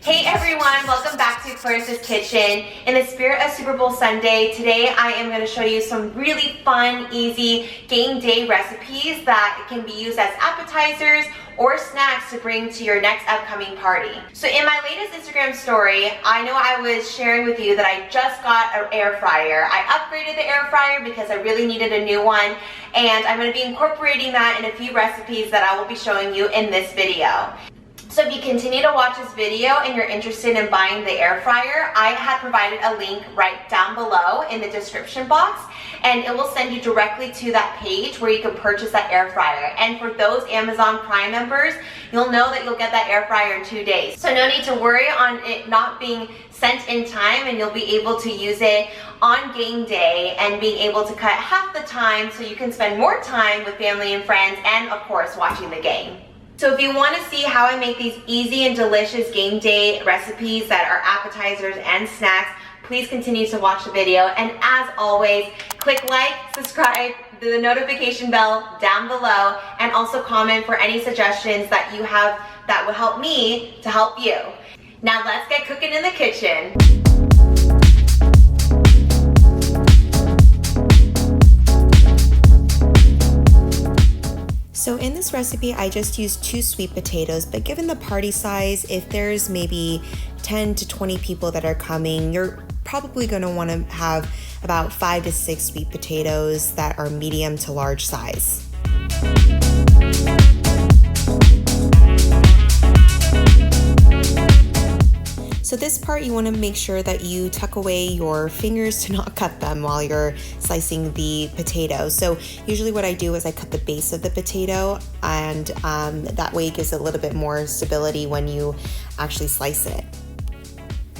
Hey everyone, welcome back to Clarissa's Kitchen. In the spirit of Super Bowl Sunday, today I am going to show you some really fun, easy game day recipes that can be used as appetizers or snacks to bring to your next upcoming party. So in my latest Instagram story, I know I was sharing with you that I just got an air fryer. I upgraded the air fryer because I really needed a new one, and I'm going to be incorporating that in a few recipes that I will be showing you in this video. So if you continue to watch this video and you're interested in buying the air fryer, I had provided a link right down below in the description box, and it will send you directly to that page where you can purchase that air fryer. And for those Amazon Prime members, you'll know that you'll get that air fryer in 2 days. So no need to worry on it not being sent in time, and you'll be able to use it on game day and being able to cut half the time so you can spend more time with family and friends and of course watching the game. So if you want to see how I make these easy and delicious game day recipes that are appetizers and snacks, please continue to watch the video. And as always, click like, subscribe, the notification bell down below, and also comment for any suggestions that you have that will help me to help you. Now let's get cooking in the kitchen. So in this recipe, I just used 2 sweet potatoes, but given the party size, if there's maybe 10 to 20 people that are coming, you're probably going to want to have about 5 to 6 sweet potatoes that are medium to large size. So this part, you want to make sure that you tuck away your fingers to not cut them while you're slicing the potato. So usually what I do is I cut the base of the potato, and that way it gives a little bit more stability when you actually slice it.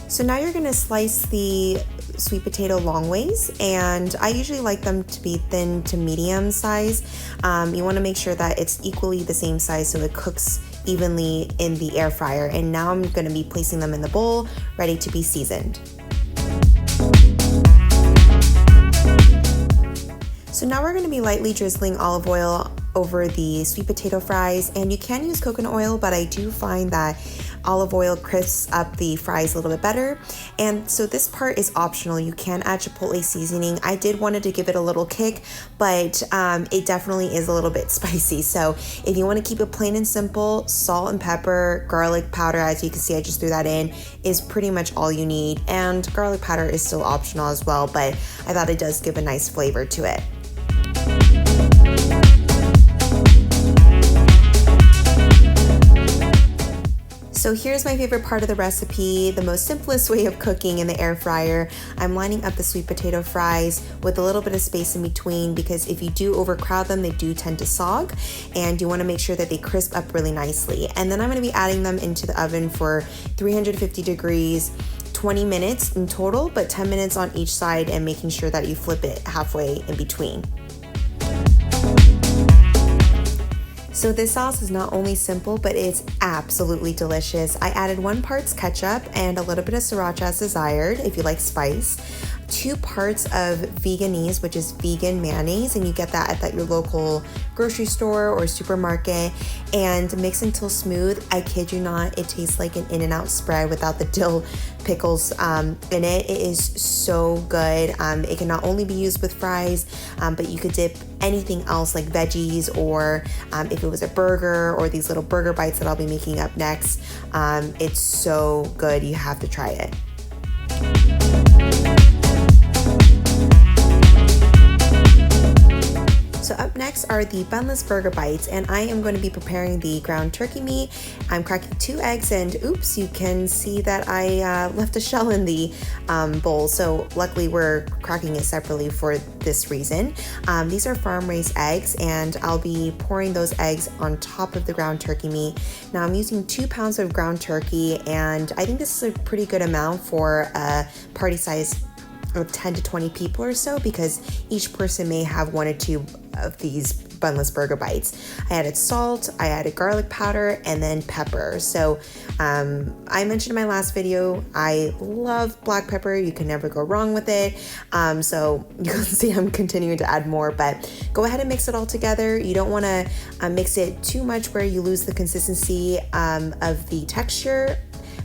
So now you're going to slice the sweet potato long ways, and I usually like them to be thin to medium size. You want to make sure that it's equally the same size so it cooks evenly in the air fryer. And now I'm going to be placing them in the bowl, ready to be seasoned. So now we're going to be lightly drizzling olive oil over the sweet potato fries, and you can use coconut oil, but I do find that olive oil crisps up the fries a little bit better. And so this part is optional. You can add Chipotle seasoning. I did wanted to give it a little kick, but it definitely is a little bit spicy. So if you want to keep it plain and simple, salt and pepper, garlic powder, as you can see I just threw that in, is pretty much all you need. And garlic powder is still optional as well, but I thought it does give a nice flavor to it. So here's my favorite part of the recipe, the most simplest way of cooking in the air fryer. I'm lining up the sweet potato fries with a little bit of space in between, because if you do overcrowd them, they do tend to sog, and you want to make sure that they crisp up really nicely. And then I'm going to be adding them into the oven for 350 degrees, 20 minutes in total, but 10 minutes on each side, and making sure that you flip it halfway in between. So this sauce is not only simple, but it's absolutely delicious. I added 1 part ketchup and a little bit of sriracha as desired, if you like spice. 2 parts of veganese, which is vegan mayonnaise, and you get that at your local grocery store or supermarket, and mix until smooth. I kid you not, it tastes like an In-N-Out spread without the dill pickles in it. It is so good. It can not only be used with fries, but you could dip anything else like veggies, or if it was a burger, or these little burger bites that I'll be making up next. It's so good, you have to try it. So up next are the bun-less burger bites, and I am going to be preparing the ground turkey meat. I'm cracking 2 eggs, and oops, you can see that I left a shell in the bowl, so luckily we're cracking it separately for this reason. These are farm-raised eggs, and I'll be pouring those eggs on top of the ground turkey meat. Now I'm using 2 pounds of ground turkey, and I think this is a pretty good amount for a party size of 10 to 20 people or so, because each person may have 1 or 2 of these bun-less burger bites. I added salt, I added garlic powder, and then pepper. So I mentioned in my last video, I love black pepper. You can never go wrong with it. So you can see I'm continuing to add more, but go ahead and mix it all together. You don't want to mix it too much where you lose the consistency of the texture,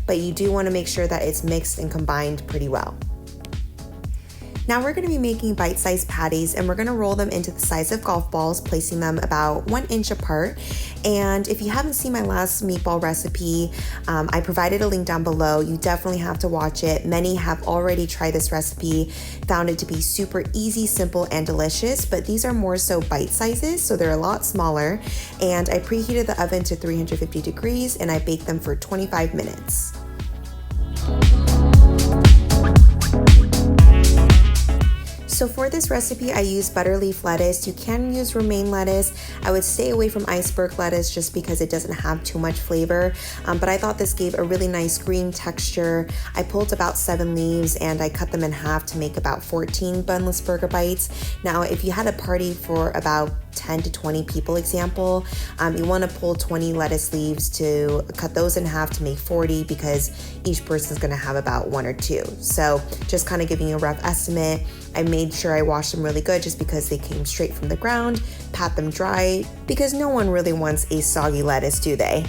but you do want to make sure that it's mixed and combined pretty well. Now we're going to be making bite-sized patties, and we're going to roll them into the size of golf balls, placing them about 1 inch apart. And if you haven't seen my last meatball recipe, I provided a link down below. You definitely have to watch it. Many have already tried this recipe, found it to be super easy, simple, and delicious, but these are more so bite sizes, so they're a lot smaller. And I preheated the oven to 350 degrees, and I baked them for 25 minutes. So for this recipe, I use butter leaf lettuce. You can use romaine lettuce. I would stay away from iceberg lettuce just because it doesn't have too much flavor, but I thought this gave a really nice green texture. I pulled about 7 leaves and I cut them in half to make about 14 bunless burger bites. Now, if you had a party for about 10 to 20 people example, you want to pull 20 lettuce leaves to cut those in half to make 40, because each person is going to have about 1 or 2. So just kind of giving you a rough estimate. I made sure I washed them really good just because they came straight from the ground. Pat them dry, because no one really wants a soggy lettuce, do they?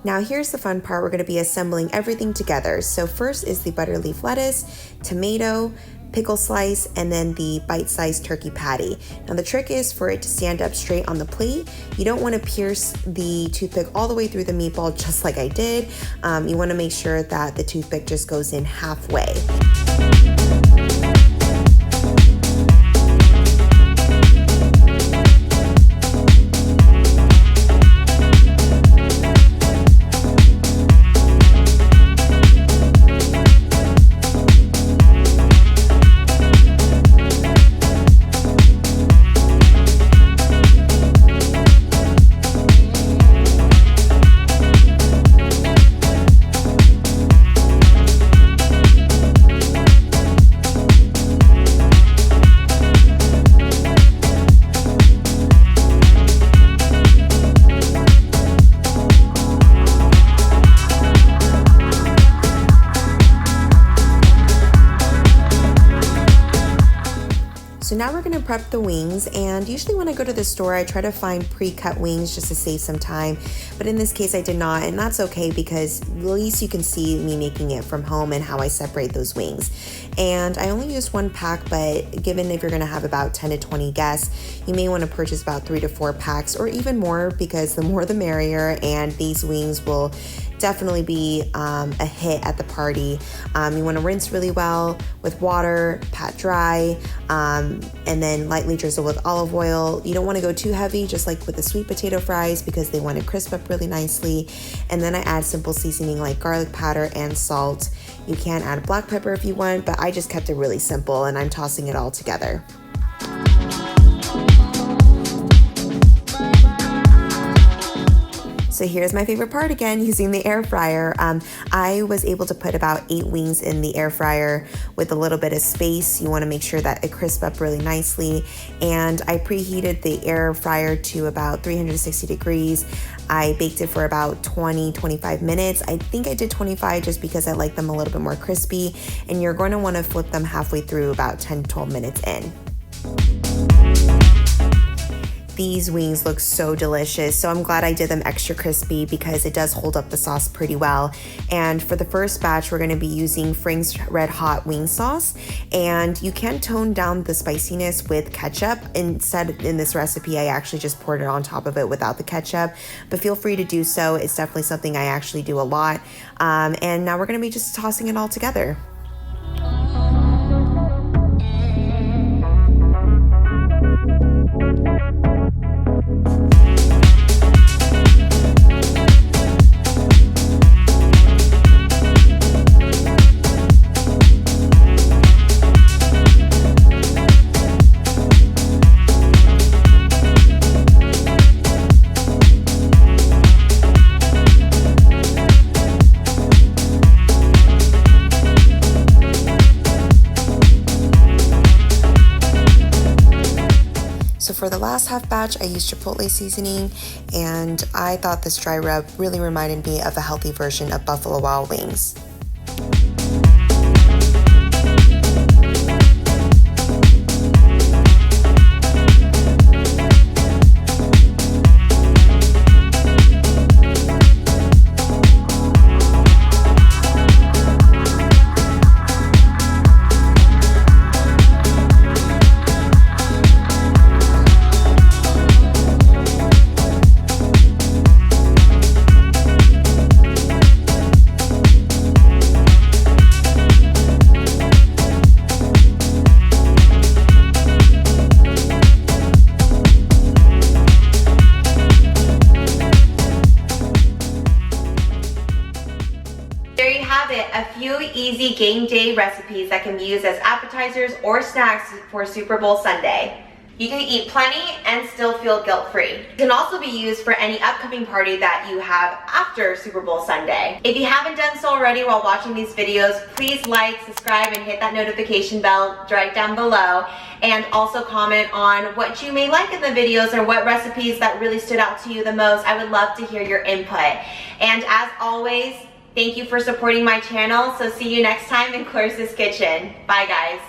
Now here's the fun part. We're going to be assembling everything together. So first is the butter leaf lettuce, tomato, pickle slice, and then the bite-sized turkey patty. Now the trick is for it to stand up straight on the plate. You don't want to pierce the toothpick all the way through the meatball just like I did. You want to make sure that the toothpick just goes in halfway. So now we're going to prep the wings, and usually when I go to the store I try to find pre-cut wings just to save some time, but in this case I did not, and that's okay because at least you can see me making it from home and how I separate those wings. And I only used 1 pack, but given if you're going to have about 10 to 20 guests, you may want to purchase about 3 to 4 packs or even more, because the more the merrier, and these wings will definitely be a hit at the party. You want to rinse really well with water, pat dry, and then lightly drizzle with olive oil. You don't want to go too heavy, just like with the sweet potato fries, because they want to crisp up really nicely. And then I add simple seasoning like garlic powder and salt. You can add black pepper if you want, but I just kept it really simple, and I'm tossing it all together. So here's my favorite part again, using the air fryer. I was able to put about 8 wings in the air fryer with a little bit of space. You want to make sure that it crisps up really nicely. And I preheated the air fryer to about 360 degrees. I baked it for about 20-25 minutes. I think I did 25 just because I like them a little bit more crispy. And you're going to want to flip them halfway through about 10-12 minutes in. These wings look so delicious, so I'm glad I did them extra crispy because it does hold up the sauce pretty well. And for the first batch, we're gonna be using Frank's Red Hot wing sauce, and you can tone down the spiciness with ketchup. Instead, in this recipe, I actually just poured it on top of it without the ketchup, but feel free to do so. It's definitely something I actually do a lot. And now we're gonna be just tossing it all together. for the last half batch, I used Chipotle Seasoning, and I thought this dry rub really reminded me of a healthy version of Buffalo Wild Wings. There you have it, a few easy game day recipes that can be used as appetizers or snacks for Super Bowl Sunday. You can eat plenty and still feel guilt-free. It can also be used for any upcoming party that you have after Super Bowl Sunday. If you haven't done so already while watching these videos, please like, subscribe, and hit that notification bell right down below. And also comment on what you may like in the videos or what recipes that really stood out to you the most. I would love to hear your input. And as always, thank you for supporting my channel. So see you next time in Clarissa's Kitchen. Bye guys.